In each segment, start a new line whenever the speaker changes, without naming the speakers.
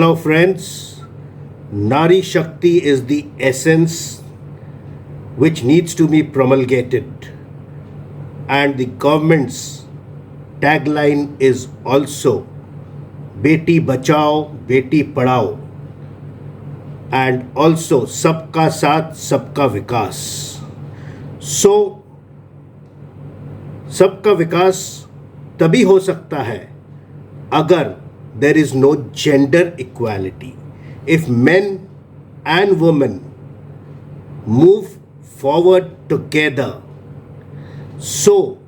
Hello friends, Nari Shakti is the essence which needs to be promulgated, and the government's tagline is also Beti Bachao, Beti Padhao, and also Sabka Saath, Sabka Vikas. So, सबका विकास तभी हो सकता है अगर there is no gender equality. If men and women move forward together. So,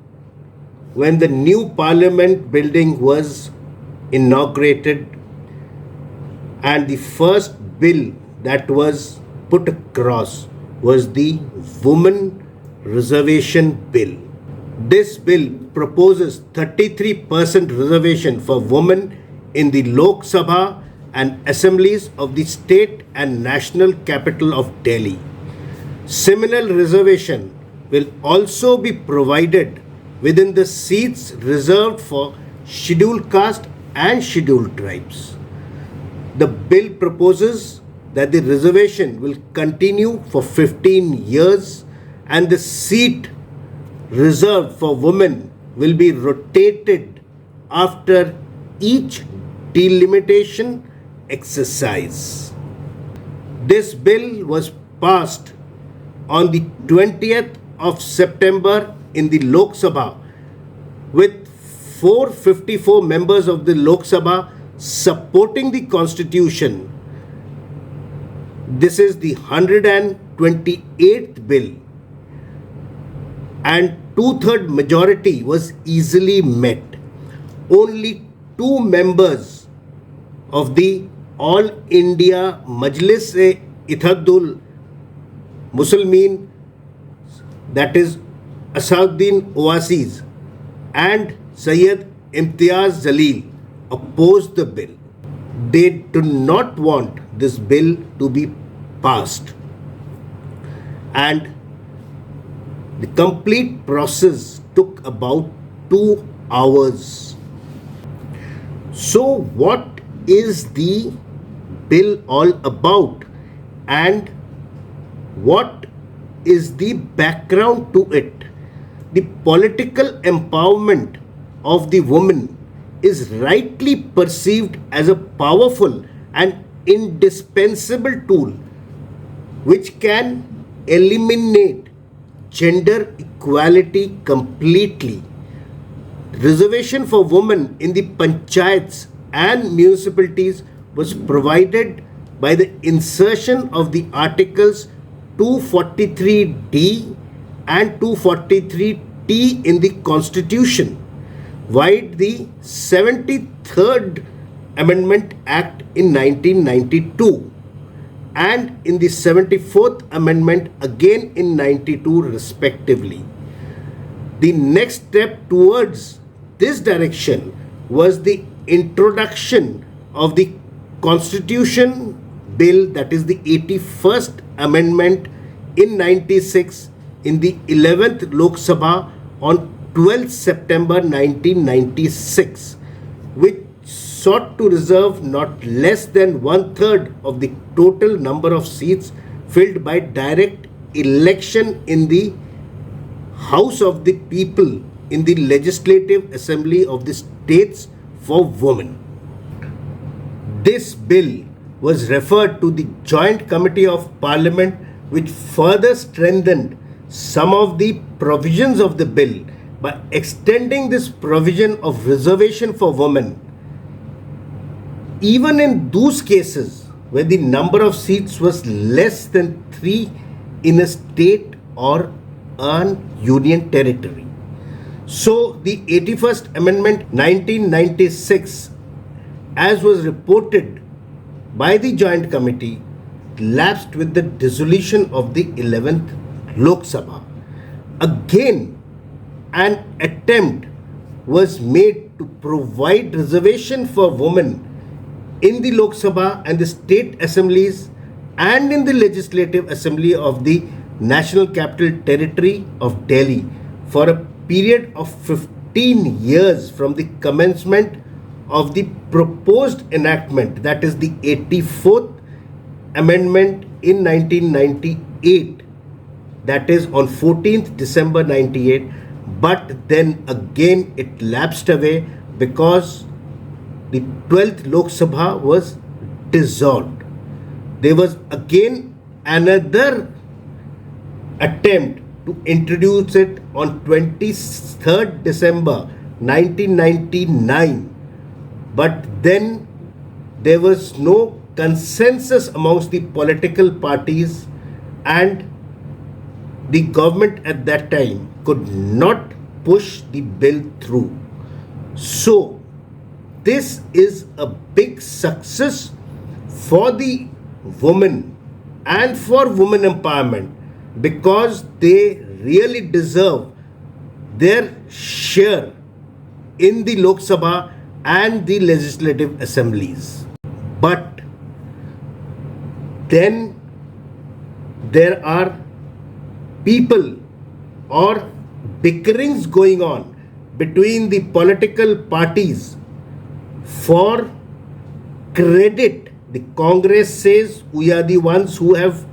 when the new parliament building was inaugurated and the first bill that was put across was the Women Reservation Bill. This bill proposes 33% reservation for women in the Lok Sabha and assemblies of the state and national capital of Delhi. Similar reservation will also be provided within the seats reserved for scheduled caste and scheduled tribes. The bill proposes that the reservation will continue for 15 years and the seat reserved for women will be rotated after each delimitation exercise. This bill was passed on the 20th of September in the Lok Sabha with 454 members of the Lok Sabha supporting the constitution. This is the 128th bill, and two-third majority was easily met. Only two members of the All India Majlis-e-Ittehadul Muslimin, that is Asaduddin Owaisi's and Sayyid Imtiaz Jalil, opposed the bill. They do not want this bill to be passed, and the complete process took about 2 hours. So what is the bill all about and what is the background to it? The political empowerment of the woman is rightly perceived as a powerful and indispensable tool which can eliminate gender equality completely. Reservation for women in the panchayats and municipalities was provided by the insertion of the articles 243D and 243T in the constitution, while the 73rd Amendment Act in 1992 and in the 74th Amendment again in 92 respectively. The next step towards this direction was the introduction of the Constitution Bill, that is the 81st Amendment in 96 in the 11th Lok Sabha on 12th September 1996, which sought to reserve not less than 1/3 of the total number of seats filled by direct election in the House of the People in the Legislative Assembly of the states for women. This bill was referred to the Joint Committee of Parliament, which further strengthened some of the provisions of the bill by extending this provision of reservation for women even in those cases where the number of seats was less than 3 in a state or an union territory. So the 81st Amendment 1996, as was reported by the Joint Committee, lapsed with the dissolution of the 11th Lok Sabha. Again, an attempt was made to provide reservation for women in the Lok Sabha and the state assemblies and in the Legislative Assembly of the National Capital Territory of Delhi for a period of 15 years from the commencement of the proposed enactment, that is the 84th amendment in 1998, that is on 14th December 98, but then again it lapsed away because the 12th Lok Sabha was dissolved. There was again another attempt to introduce it on 23rd December 1999, but then there was no consensus amongst the political parties, and the government at that time could not push the bill through. So this is a big success for the women and for women empowerment, because they really deserve their share in the Lok Sabha and the legislative assemblies. But then there are people or bickerings going on between the political parties for credit. The Congress says we are the ones who have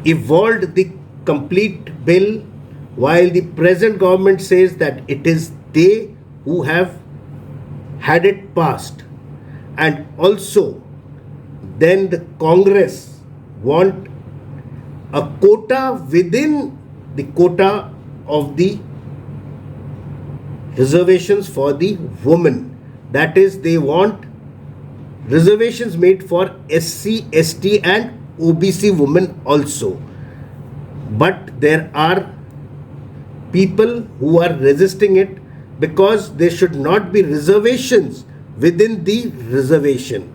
evolved the complete bill, while the present government says that it is they who have had it passed. And also then the Congress want a quota within the quota of the reservations for the women. That is, they want reservations made for SC, ST and OBC women also. But there are people who are resisting it because there should not be reservations within the reservation.